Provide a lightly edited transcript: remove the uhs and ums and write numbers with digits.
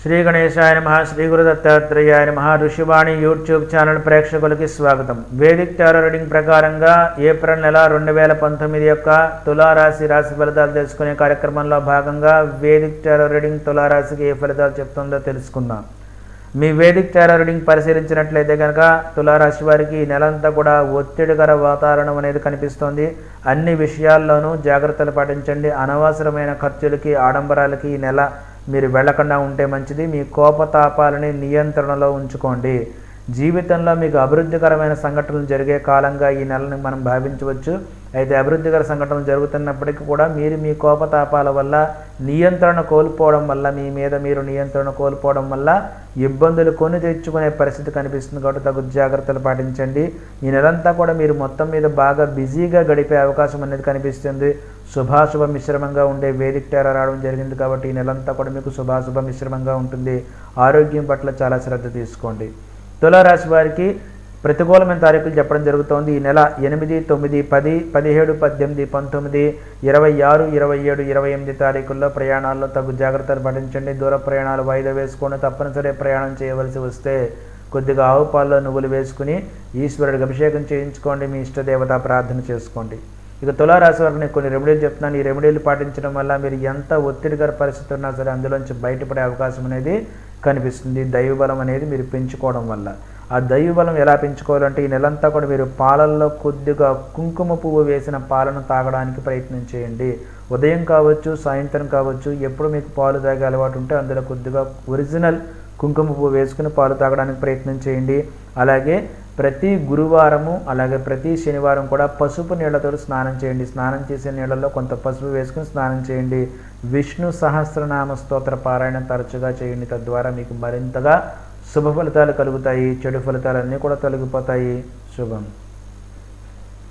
శ్రీ గణేశాయ నమః. శ్రీ గురు దత్తాత్రేయాయ నమః. ఋషివాణి యూట్యూబ్ ఛానల్ ప్రేక్షకులకి స్వాగతం. వేదిక్ టారో రీడింగ్ ప్రకారంగా ఏప్రిల్ నెల 2019 యొక్క తులారాశి రాశి ఫలితాలు తెలుసుకునే కార్యక్రమంలో భాగంగా వేదిక్ టారో రీడింగ్ తులారాశికి ఏ ఫలితాలు చెప్తుందో తెలుసుకుందాం. మీ వేదిక్ టారో రీడింగ్ పరిశీలించినట్లయితే కనుక తులారాశి వారికి ఈ నెలంతా కూడా ఒత్తిడికర వాతావరణం అనేది కనిపిస్తోంది. అన్ని విషయాల్లోనూ జాగ్రత్తలు పాటించండి. అనవసరమైన ఖర్చులకి ఆడంబరాలకి ఈ నెల మీరు వెళ్లకుండా ఉంటే మంచిది. మీ కోపతాపాలని నియంత్రణలో ఉంచుకోండి. జీవితంలో మీకు అభివృద్ధికరమైన సంఘటనలు జరిగే కాలంగా ఈ నెలని మనం భావించవచ్చు. అయితే అభివృద్ధికర సంఘటనలు జరుగుతున్నప్పటికీ కూడా మీరు మీ కోపతాపాల వల్ల నియంత్రణ కోల్పోవడం వల్ల మీ మీద మీరు నియంత్రణ కోల్పోవడం వల్ల ఇబ్బందులు కొని తెచ్చుకునే పరిస్థితి కనిపిస్తుంది. కాబట్టి తగు జాగ్రత్తలు పాటించండి. ఈ నెలంతా కూడా మీరు మొత్తం మీద బాగా బిజీగా గడిపే అవకాశం అనేది కనిపిస్తుంది. శుభాశుభ మిశ్రమంగా ఉండే వేదిక్ టారో రావడం జరిగింది కాబట్టి ఈ నెలంతా కూడా మీకు శుభాశుభ మిశ్రమంగా ఉంటుంది. ఆరోగ్యం పట్ల చాలా శ్రద్ధ తీసుకోండి. తులారాశి వారికి ప్రతికూలమైన తారీఖులు చెప్పడం జరుగుతోంది. ఈ నెల 8, 9, 10, 17, 18, 19, 26, 27, 28 తారీఖుల్లో ప్రయాణాల్లో తగు జాగ్రత్తలు పాటించండి. దూర ప్రయాణాలు వాయిదా వేసుకొని తప్పనిసరి ప్రయాణం చేయవలసి వస్తే కొద్దిగా ఆవు పాల్లో నువ్వులు వేసుకుని ఈశ్వరుడికి అభిషేకం చేయించుకోండి. మీ ఇష్టదేవత ప్రార్థన చేసుకోండి. ఇక తులారాశి వారికి నేను కొన్ని రెమెడీలు చెప్తున్నాను. ఈ రెమెడీలు పాటించడం వల్ల మీరు ఎంత ఒత్తిడికర పరిస్థితి ఉన్నా సరే అందులోంచి బయటపడే అవకాశం అనేది కనిపిస్తుంది. దైవబలం అనేది మీరు పెంచుకోవడం వల్ల. ఆ దైవబలం ఎలా పెంచుకోవాలంటే ఈ నెలంతా కూడా మీరు పాలల్లో కొద్దిగా కుంకుమ పువ్వు వేసిన పాలను తాగడానికి ప్రయత్నం చేయండి. ఉదయం కావచ్చు, సాయంత్రం కావచ్చు, ఎప్పుడు మీకు పాలు తాగే అలవాటు ఉంటే అందులో కొద్దిగా ఒరిజినల్ కుంకుమ పువ్వు వేసుకుని పాలు తాగడానికి ప్రయత్నం చేయండి. అలాగే ప్రతి గురువారము అలాగే ప్రతి శనివారం కూడా పసుపు నీళ్లతో స్నానం చేయండి. స్నానం చేసే నీళ్ళల్లో కొంత పసుపు వేసుకుని స్నానం చేయండి. విష్ణు సహస్రనామ స్తోత్ర పారాయణ తరచుగా చేయండి. తద్వారా మీకు మరింతగా శుభ ఫలితాలు కలుగుతాయి. చెడు ఫలితాలన్నీ కూడా తొలగిపోతాయి. శుభం.